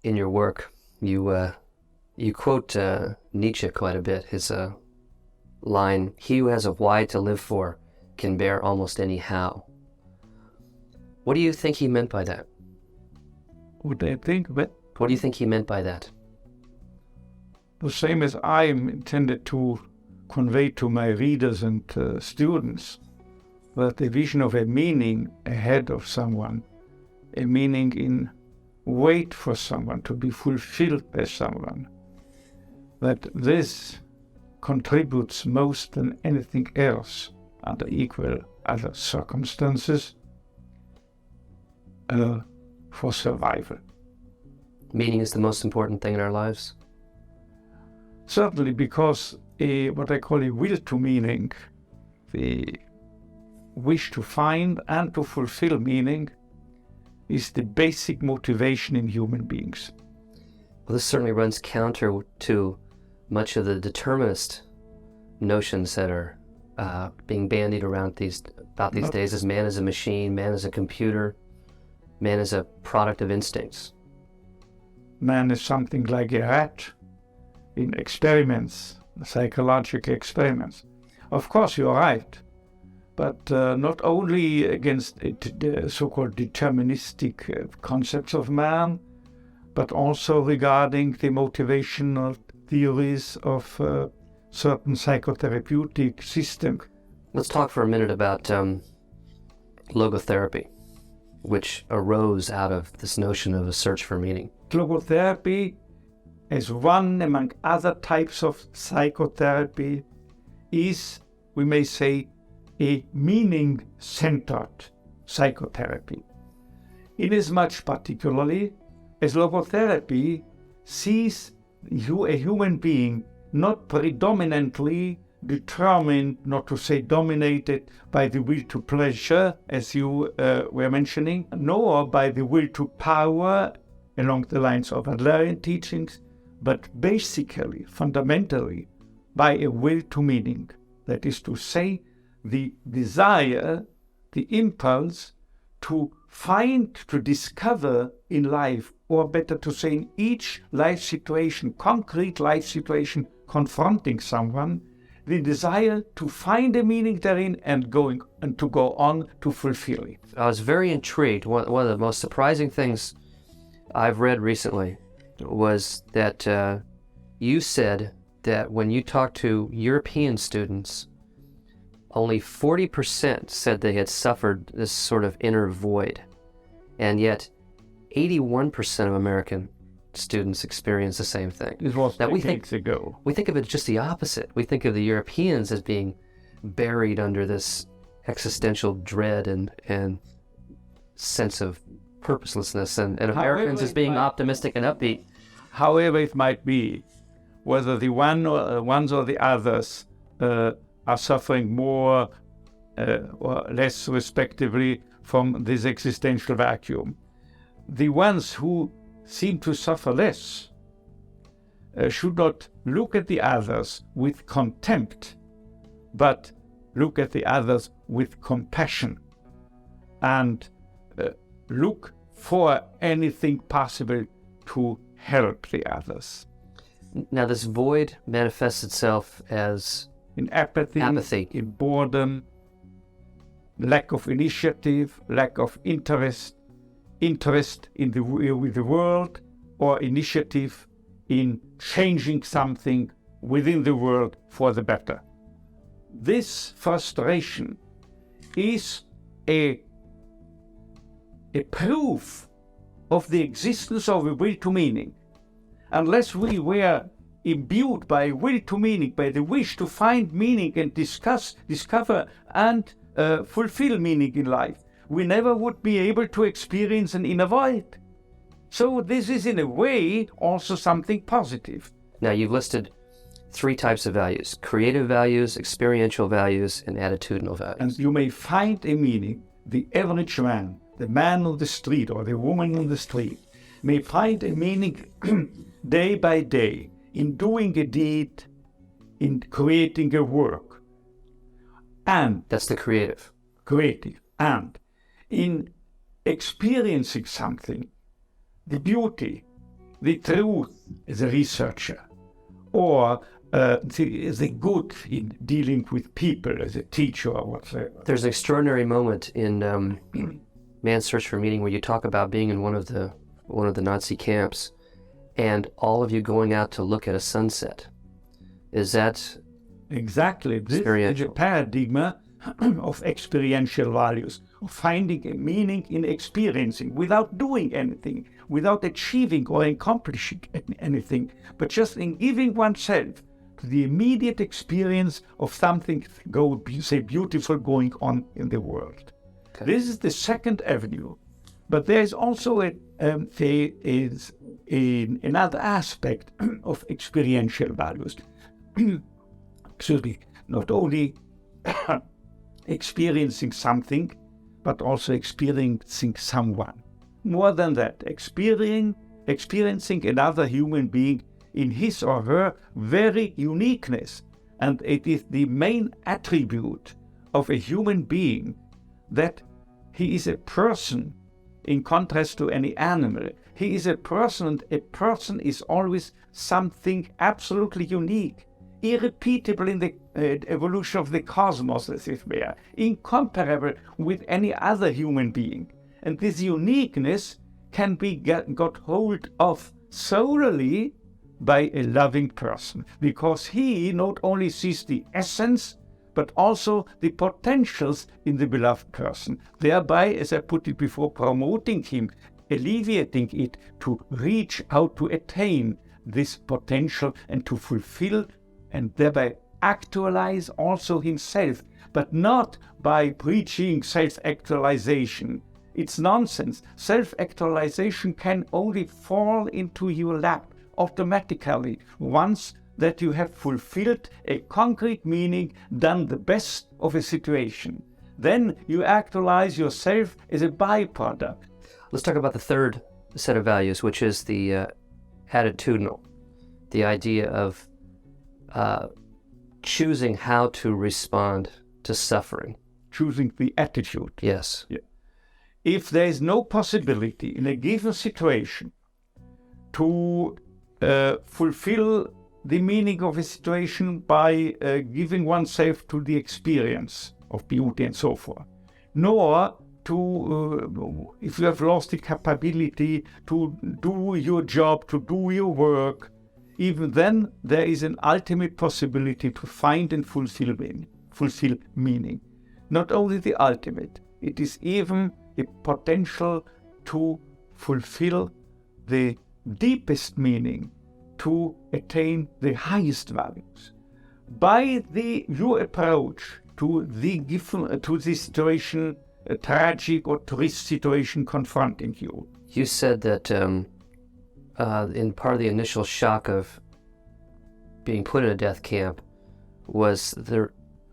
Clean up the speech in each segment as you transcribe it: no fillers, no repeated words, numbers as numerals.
in your work, you quote Nietzsche quite a bit. His line, "He who has a why to live for can bear almost any how." What do you think he meant by that? What I think, but What do you think he meant by that? the same as I am intended to convey to my readers and students, that the vision of a meaning ahead of someone, a meaning in wait for someone, to be fulfilled by someone, that this contributes most than anything else under equal other circumstances for survival. Meaning is the most important thing in our lives? Certainly, because what I call a will to meaning, the wish to find and to fulfill meaning, is the basic motivation in human beings. Well, this certainly runs counter to much of the determinist notions that are being bandied around these days, as man is a machine, man is a computer, man is a product of instincts. Man is something like a rat in experiments, psychological experiments. Of course, you're right, but not only against the so-called deterministic concepts of man, but also regarding the motivational theories of certain psychotherapeutic systems. Let's talk for a minute about logotherapy, which arose out of this notion of a search for meaning. Logotherapy, as one among other types of psychotherapy, is, we may say, a meaning-centered psychotherapy. Inasmuch particularly as logotherapy sees a human being not predominantly determined, not to say dominated, by the will to pleasure, as you were mentioning, nor by the will to power along the lines of Adlerian teachings, but basically, fundamentally, by a will to meaning. That is to say, the desire, the impulse to find, to discover in life, or better to say in each life situation, concrete life situation confronting someone, the desire to find a meaning therein and to go on to fulfill it. I was very intrigued. One of the most surprising things I've read recently was that you said that when you talked to European students, only 40% said they had suffered this sort of inner void, and yet 81% of American students experience the same thing. This was Now, decades ago. We think of it just the opposite. We think of the Europeans as being buried under this existential dread and sense of purposelessness, and Americans as being optimistic and upbeat. However it might be, whether the ones or the others are suffering more or less respectively from this existential vacuum, the ones who seem to suffer less should not look at the others with contempt, but look at the others with compassion and look for anything possible to help the others. Now, this void manifests itself as in apathy, in boredom, lack of initiative, lack of interest in with the world, or initiative in changing something within the world for the better. This frustration is a proof of the existence of a will to meaning. Unless we were imbued by will to meaning, by the wish to find meaning and discover and fulfill meaning in life, we never would be able to experience an inner void. So this is in a way also something positive. Now, you've listed 3 types of values: creative values, experiential values, and attitudinal values. And you may find a meaning. The average man, the man on the street or the woman on the street, may find a meaning day by day in doing a deed, in creating a work. And that's the creative, and in experiencing something, the beauty, the truth as a researcher, or the good in dealing with people as a teacher or whatever. There's an extraordinary moment in Man's Search for Meaning where you talk about being in one of the Nazi camps and all of you going out to look at a sunset. Is that exactly this is a paradigm of experiential values, of finding a meaning in experiencing without doing anything, without achieving or accomplishing anything, but just in giving oneself to the immediate experience of something, say, beautiful going on in the world. Okay. This is the second avenue. But there is also another aspect of experiential values. Excuse me, not only experiencing something, but also experiencing someone. More than that, experiencing another human being in his or her very uniqueness. And it is the main attribute of a human being that he is a person in contrast to any animal. He is a person, and a person is always something absolutely unique, irrepeatable in the evolution of the cosmos, as it were, incomparable with any other human being. And this uniqueness can be got hold of solely by a loving person, because he not only sees the essence, but also the potentials in the beloved person, thereby, as I put it before, promoting him, alleviating it to reach out to attain this potential and to fulfill and thereby actualize also himself, but not by preaching self-actualization. It's nonsense. Self-actualization can only fall into your lap automatically once that you have fulfilled a concrete meaning, done the best of a situation. Then you actualize yourself as a byproduct. Let's talk about the third set of values, which is the attitudinal, the idea of choosing how to respond to suffering. Choosing the attitude. Yes. Yeah. If there is no possibility in a given situation to fulfill the meaning of a situation by giving oneself to the experience of beauty and so forth, nor to, if you have lost the capability to do your job, to do your work, even then there is an ultimate possibility to find and fulfill meaning. Not only the ultimate, it is even a potential to fulfill the deepest meaning, to attain the highest values. By your approach to the situation, a tragic or triste situation confronting you. You said that in part of the initial shock of being put in a death camp was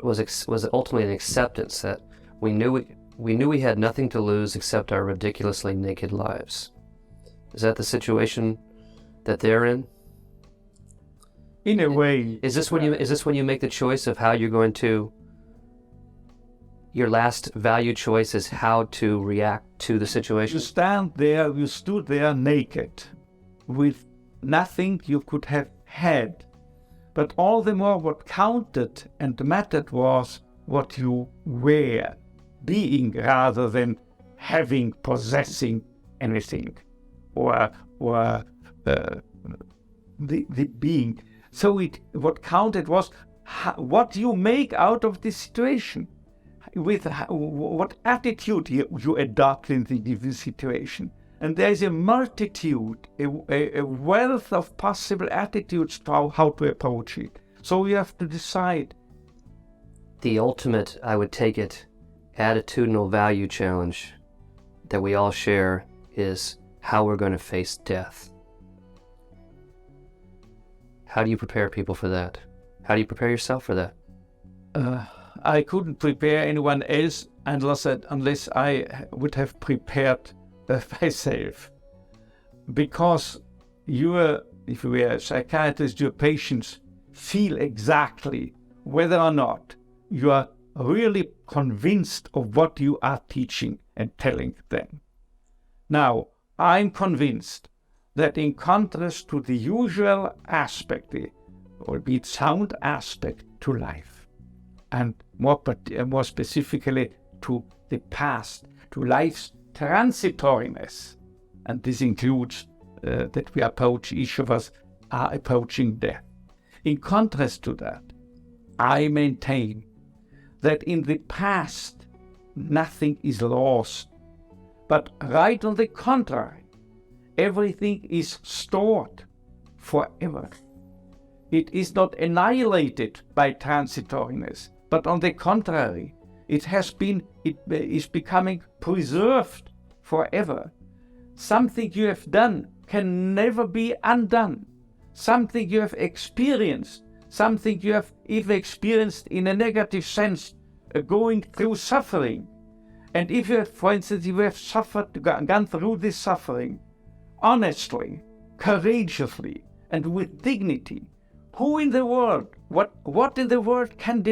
ultimately an acceptance that we knew we had nothing to lose except our ridiculously naked lives. Is that the situation that they're in? In a way. Is this when you make the choice of how you're going to? Your last value choice is how to react to the situation. You stood there naked, with nothing you could have had. But all the more what counted and mattered was what you were, being rather than possessing anything, or the being. So what counted was what you make out of this situation, with what attitude you adopt in the given situation. And there is a multitude, a wealth of possible attitudes to how to approach it. So you have to decide. The ultimate, I would take it, attitudinal value challenge that we all share is how we're going to face death. How do you prepare people for that? How do you prepare yourself for that? I couldn't prepare anyone else unless I would have prepared myself. Because if you were a psychiatrist, your patients feel exactly whether or not you are really convinced of what you are teaching and telling them. Now, I'm convinced that in contrast to the usual aspect, albeit sound aspect to life, and more specifically to the past, to life's transitoriness, and this includes that we approach, each of us are approaching death. In contrast to that, I maintain that in the past nothing is lost, but right on the contrary, everything is stored forever. It is not annihilated by transitoriness, but on the contrary, it is becoming preserved forever. Something you have done can never be undone. Something you have experienced, something you have even experienced in a negative sense, going through suffering. And if you have, for instance, you have suffered, gone through this suffering, honestly, courageously, and with dignity, who in the world, what in the world can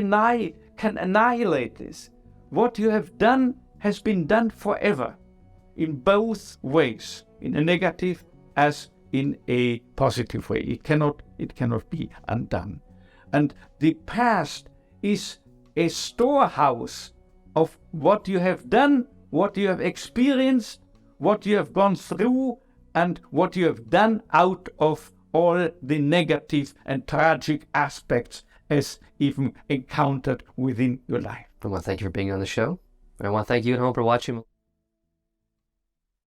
annihilate this? What you have done has been done forever, in both ways, in a negative as in a positive way. It cannot be undone. And the past is a storehouse of what you have done, what you have experienced, what you have gone through, and what you have done out of all the negative and tragic aspects as even encountered within your life. I want to thank you for being on the show. I want to thank you at home for watching.